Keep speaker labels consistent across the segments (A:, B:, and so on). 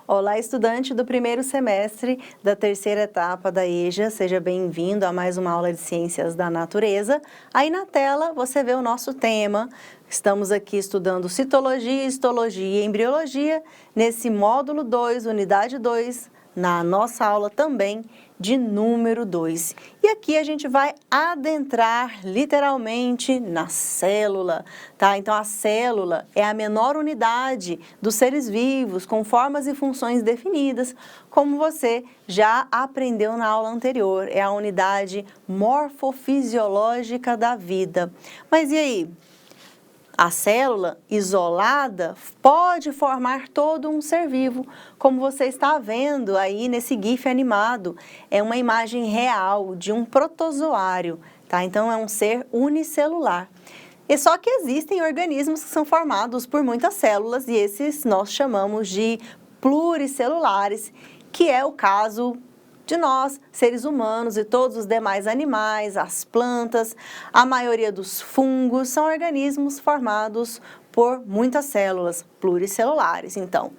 A: Olá, estudante do primeiro semestre da terceira etapa da EJA, seja bem-vindo a mais uma aula de Ciências da Natureza. Aí na tela você vê o nosso tema. Estamos aqui estudando citologia, histologia e embriologia, nesse módulo 2, unidade 2, na nossa aula também de número 2. E aqui a gente vai adentrar literalmente na célula, tá? Então a célula é a menor unidade dos seres vivos, com formas e funções definidas, como você já aprendeu na aula anterior. É a unidade morfofisiológica da vida. Mas e aí? A célula isolada pode formar todo um ser vivo, como você está vendo aí nesse GIF animado. É uma imagem real de um protozoário, tá? Então é um ser unicelular. E só que existem organismos que são formados por muitas células e esses nós chamamos de pluricelulares, que é o caso de nós, seres humanos e todos os demais animais, as plantas, a maioria dos fungos são organismos formados por muitas células pluricelulares, então.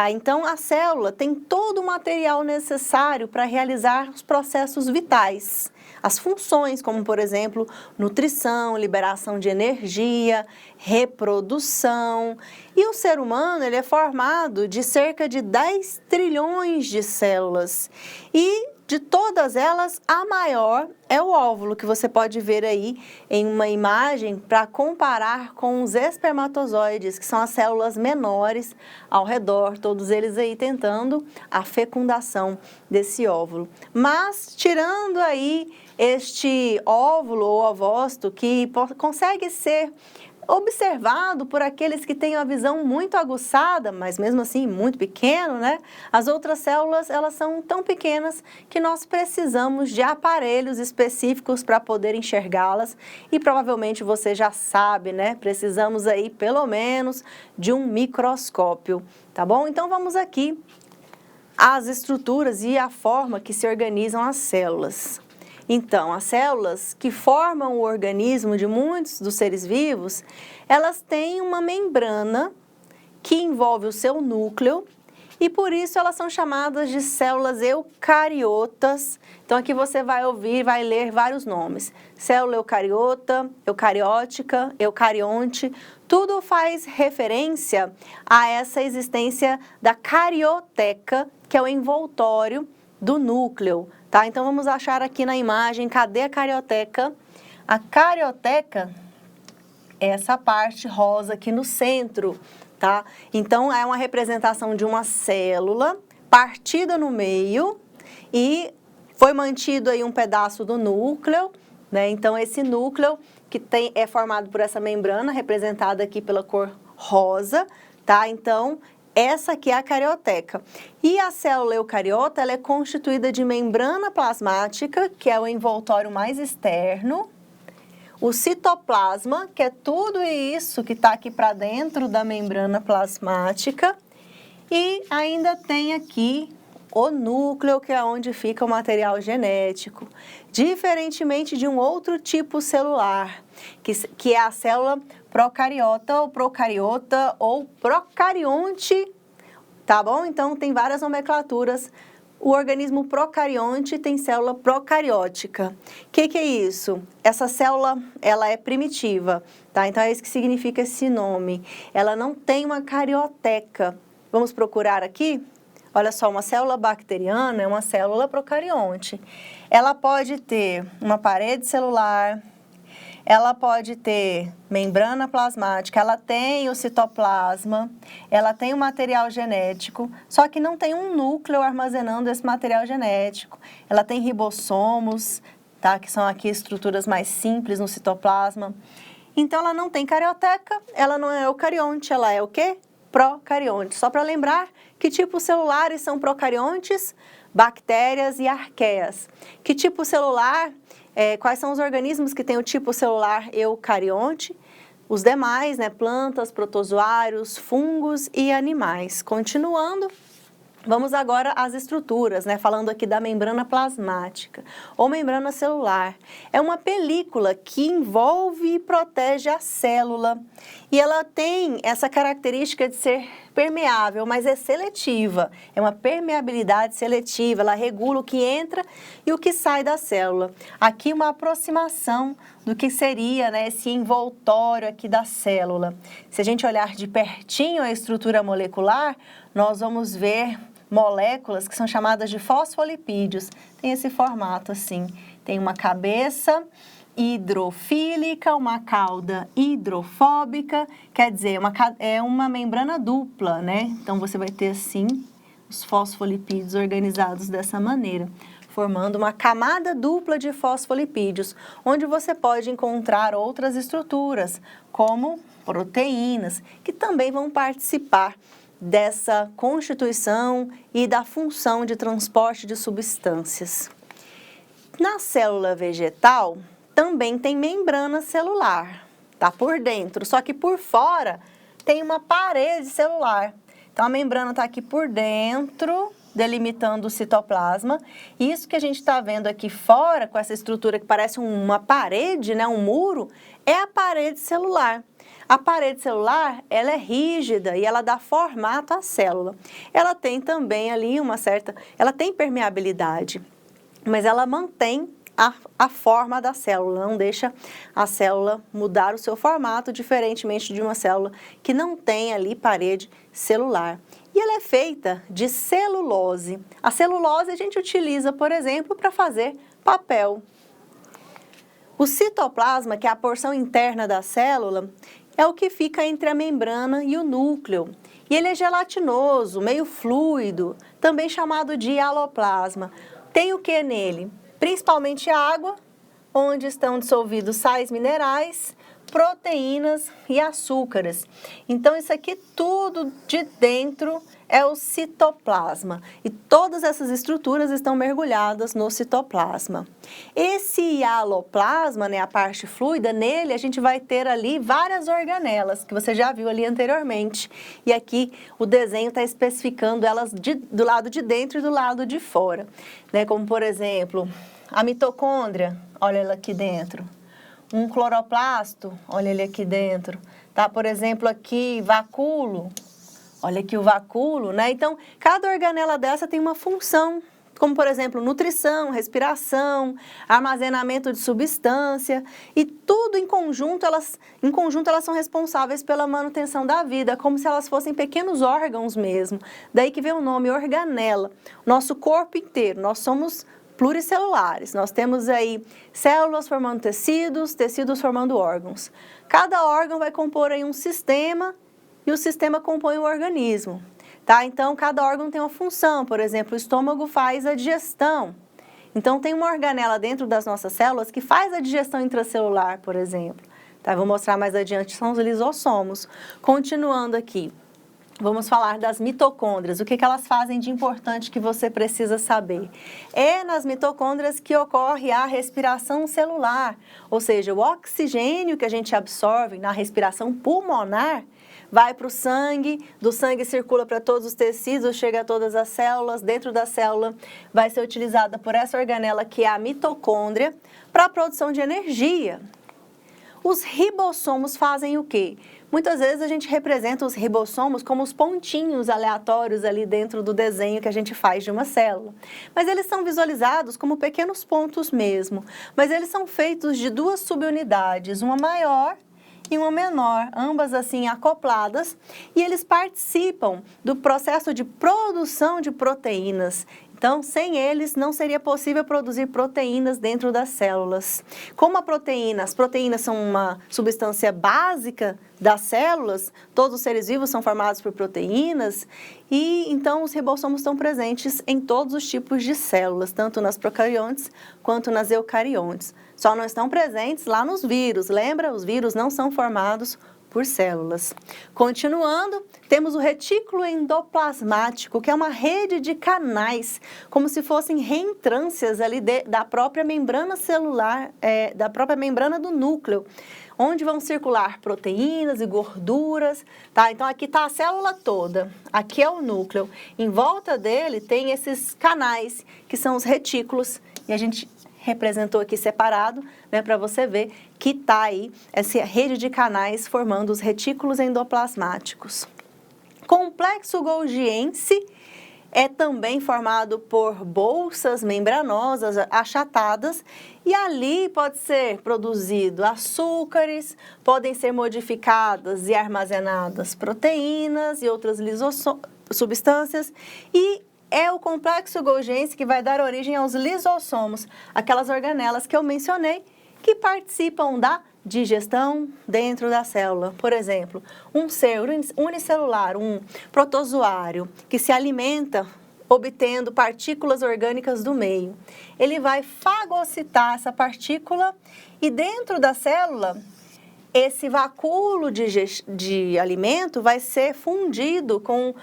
A: Então, a célula tem todo o material necessário para realizar os processos vitais, as funções, como, por exemplo, nutrição, liberação de energia, reprodução. E o ser humano ele é formado de cerca de 10 trilhões de células. E de todas elas, a maior é o óvulo, que você pode ver aí em uma imagem para comparar com os espermatozoides, que são as células menores ao redor, todos eles aí tentando a fecundação desse óvulo. Mas, tirando aí este óvulo ou ovócito, que consegue ser observado por aqueles que têm uma visão muito aguçada, mas mesmo assim muito pequeno, né? As outras células, elas são tão pequenas que nós precisamos de aparelhos específicos para poder enxergá-las e provavelmente você já sabe, né? Precisamos aí pelo menos de um microscópio, tá bom? Então vamos aqui às estruturas e a forma que se organizam as células. Então, as células que formam o organismo de muitos dos seres vivos, elas têm uma membrana que envolve o seu núcleo e por isso elas são chamadas de células eucariotas. Então, aqui você vai ouvir, vai ler vários nomes. Célula eucariota, eucariótica, eucarionte, tudo faz referência a essa existência da carioteca, que é o envoltório do núcleo. Tá? Então, vamos achar aqui na imagem, cadê a carioteca? A carioteca é essa parte rosa aqui no centro, tá? Então, é uma representação de uma célula partida no meio e foi mantido aí um pedaço do núcleo, né? Então, esse núcleo que é formado por essa membrana, representada aqui pela cor rosa, tá? Então, essa aqui é a carioteca. E a célula eucariota, ela é constituída de membrana plasmática, que é o envoltório mais externo, o citoplasma, que é tudo isso que está aqui para dentro da membrana plasmática, e ainda tem aqui o núcleo, que é onde fica o material genético, diferentemente de um outro tipo celular, que é a célula procariota ou procarionte, tá bom? Então, tem várias nomenclaturas. O organismo procarionte tem célula procariótica. O que é isso? Essa célula, ela é primitiva, tá? Então, é isso que significa esse nome. Ela não tem uma carioteca. Vamos procurar aqui? Olha só, uma célula bacteriana é uma célula procarionte. Ela pode ter uma parede celular, ela pode ter membrana plasmática, ela tem o citoplasma, ela tem o material genético, só que não tem um núcleo armazenando esse material genético. Ela tem ribossomos, tá? Que são aqui estruturas mais simples no citoplasma. Então, ela não tem carioteca, ela não é eucarionte, ela é o quê? Procarionte. Só para lembrar, que tipos celulares são procariontes? Bactérias e arqueias. Que tipo celular? Quais são os organismos que têm o tipo celular eucarionte? Os demais, né? Plantas, protozoários, fungos e animais. Continuando, Vamos agora às estruturas, né? Falando aqui da membrana plasmática ou membrana celular. É uma película que envolve e protege a célula. E ela tem essa característica de ser permeável, mas é seletiva. É uma permeabilidade seletiva, ela regula o que entra e o que sai da célula. Aqui uma aproximação do que seria, né, esse envoltório aqui da célula. Se a gente olhar de pertinho a estrutura molecular, nós vamos ver moléculas que são chamadas de fosfolipídios. Tem esse formato assim, tem uma cabeça hidrofílica, uma cauda hidrofóbica, quer dizer, é uma membrana dupla, né? Então, você vai ter assim, os fosfolipídios organizados dessa maneira, formando uma camada dupla de fosfolipídios, onde você pode encontrar outras estruturas, como proteínas, que também vão participar dessa constituição e da função de transporte de substâncias. Na célula vegetal, também tem membrana celular, tá por dentro, só que por fora tem uma parede celular. Então, a membrana está aqui por dentro, delimitando o citoplasma. Isso que a gente está vendo aqui fora, com essa estrutura que parece uma parede, né, um muro, é a parede celular. A parede celular, ela é rígida e ela dá formato à célula. Ela tem também ali ela tem permeabilidade, mas ela mantém a forma da célula, não deixa a célula mudar o seu formato, diferentemente de uma célula que não tem ali parede celular. E ela é feita de celulose. A celulose a gente utiliza, por exemplo, para fazer papel. O citoplasma, que é a porção interna da célula, é o que fica entre a membrana e o núcleo. E ele é gelatinoso, meio fluido, também chamado de hialoplasma. Tem o que nele? Principalmente água, onde estão dissolvidos sais minerais, proteínas e açúcares. Então, isso aqui tudo de dentro é o citoplasma. E todas essas estruturas estão mergulhadas no citoplasma. Esse hialoplasma, né, a parte fluida, nele a gente vai ter ali várias organelas, que você já viu ali anteriormente. E aqui o desenho está especificando elas do lado de dentro e do lado de fora. Né? Como, por exemplo, a mitocôndria, olha ela aqui dentro. Um cloroplasto, olha ele aqui dentro. Tá? Por exemplo, aqui, vacúolo. Olha aqui o vacúolo, né? Então, cada organela dessa tem uma função, como, por exemplo, nutrição, respiração, armazenamento de substância, e tudo em conjunto elas são responsáveis pela manutenção da vida, como se elas fossem pequenos órgãos mesmo. Daí que vem o nome organela. Nosso corpo inteiro, nós somos pluricelulares. Nós temos aí células formando tecidos, tecidos formando órgãos. Cada órgão vai compor aí um sistema, e o sistema compõe o organismo, tá? Então, cada órgão tem uma função, por exemplo, o estômago faz a digestão. Então, tem uma organela dentro das nossas células que faz a digestão intracelular, por exemplo. Tá? Eu vou mostrar mais adiante, são os lisossomos. Continuando aqui, vamos falar das mitocôndrias. O que elas fazem de importante que você precisa saber? É nas mitocôndrias que ocorre a respiração celular, ou seja, o oxigênio que a gente absorve na respiração pulmonar vai para o sangue, do sangue circula para todos os tecidos, chega a todas as células, dentro da célula vai ser utilizada por essa organela que é a mitocôndria para a produção de energia. Os ribossomos fazem o quê? Muitas vezes a gente representa os ribossomos como os pontinhos aleatórios ali dentro do desenho que a gente faz de uma célula. Mas eles são visualizados como pequenos pontos mesmo. Mas eles são feitos de duas subunidades, uma maior e uma menor, ambas assim acopladas, e eles participam do processo de produção de proteínas. Então, sem eles, não seria possível produzir proteínas dentro das células. Como as proteínas são uma substância básica das células, todos os seres vivos são formados por proteínas, e então os ribossomos estão presentes em todos os tipos de células, tanto nas procariontes quanto nas eucariontes. Só não estão presentes lá nos vírus. Lembra? Os vírus não são formados por células. Continuando, temos o retículo endoplasmático, que é uma rede de canais, como se fossem reentrâncias ali da própria membrana celular, da própria membrana do núcleo, onde vão circular proteínas e gorduras, tá? Então, aqui está a célula toda, aqui é o núcleo. Em volta dele tem esses canais, que são os retículos, e a gente representou aqui separado, né, para você ver que está aí essa rede de canais formando os retículos endoplasmáticos. Complexo golgiense é também formado por bolsas membranosas achatadas e ali pode ser produzido açúcares, podem ser modificadas e armazenadas proteínas e outras substâncias e é o complexo golgiense que vai dar origem aos lisossomos, aquelas organelas que eu mencionei que participam da digestão dentro da célula. Por exemplo, um ser unicelular, um protozoário, que se alimenta obtendo partículas orgânicas do meio. Ele vai fagocitar essa partícula e dentro da célula, esse vacúolo de alimento vai ser fundido com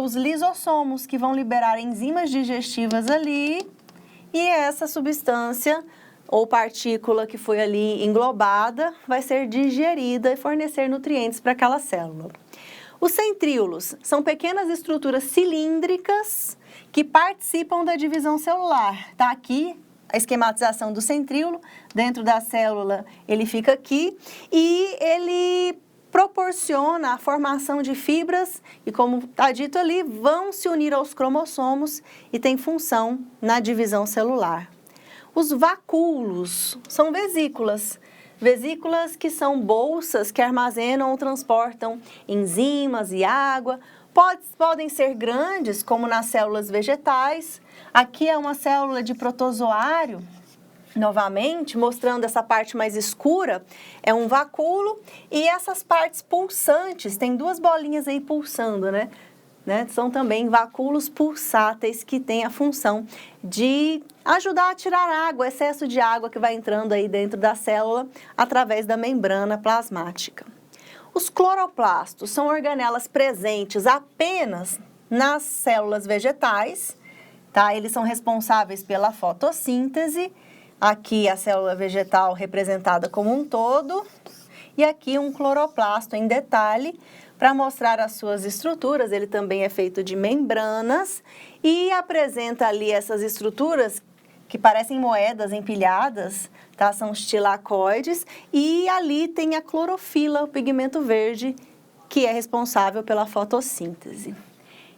A: os lisossomos, que vão liberar enzimas digestivas ali e essa substância ou partícula que foi ali englobada vai ser digerida e fornecer nutrientes para aquela célula. Os centríolos são pequenas estruturas cilíndricas que participam da divisão celular. Está aqui a esquematização do centríolo, dentro da célula ele fica aqui e ele proporciona a formação de fibras e, como está dito ali, vão se unir aos cromossomos e tem função na divisão celular. Os vacúolos são vesículas que são bolsas que armazenam ou transportam enzimas e água. Podem ser grandes, como nas células vegetais. Aqui é uma célula de protozoário, novamente, mostrando essa parte mais escura, é um vacúolo. E essas partes pulsantes, tem duas bolinhas aí pulsando, né? São também vacúolos pulsáteis que têm a função de ajudar a tirar água, excesso de água que vai entrando aí dentro da célula através da membrana plasmática. Os cloroplastos são organelas presentes apenas nas células vegetais, tá? Eles são responsáveis pela fotossíntese. Aqui a célula vegetal representada como um todo e aqui um cloroplasto em detalhe para mostrar as suas estruturas. Ele também é feito de membranas e apresenta ali essas estruturas que parecem moedas empilhadas, tá? São os tilacoides e ali tem a clorofila, o pigmento verde, que é responsável pela fotossíntese.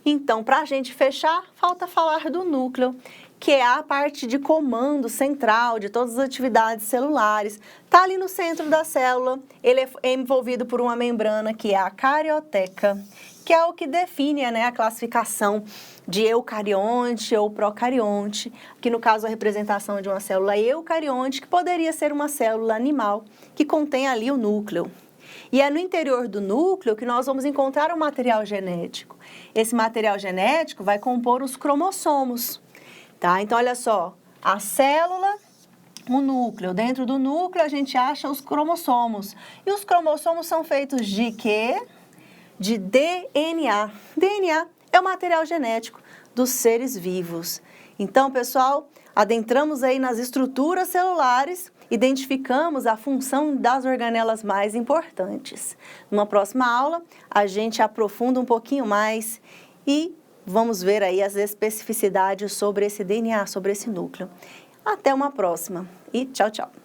A: Então, para a gente fechar, falta falar do núcleo, que é a parte de comando central de todas as atividades celulares. Está ali no centro da célula, ele é envolvido por uma membrana que é a carioteca, que é o que define, né, a classificação de eucarionte ou procarionte, que no caso a representação de uma célula eucarionte, que poderia ser uma célula animal, que contém ali o núcleo. E é no interior do núcleo que nós vamos encontrar um material genético. Esse material genético vai compor os cromossomos. Tá? Então, olha só, a célula, o núcleo. Dentro do núcleo, a gente acha os cromossomos. E os cromossomos são feitos de quê? De DNA. DNA é o material genético dos seres vivos. Então, pessoal, adentramos aí nas estruturas celulares, identificamos a função das organelas mais importantes. Numa próxima aula, a gente aprofunda um pouquinho mais e vamos ver aí as especificidades sobre esse DNA, sobre esse núcleo. Até uma próxima e tchau, tchau!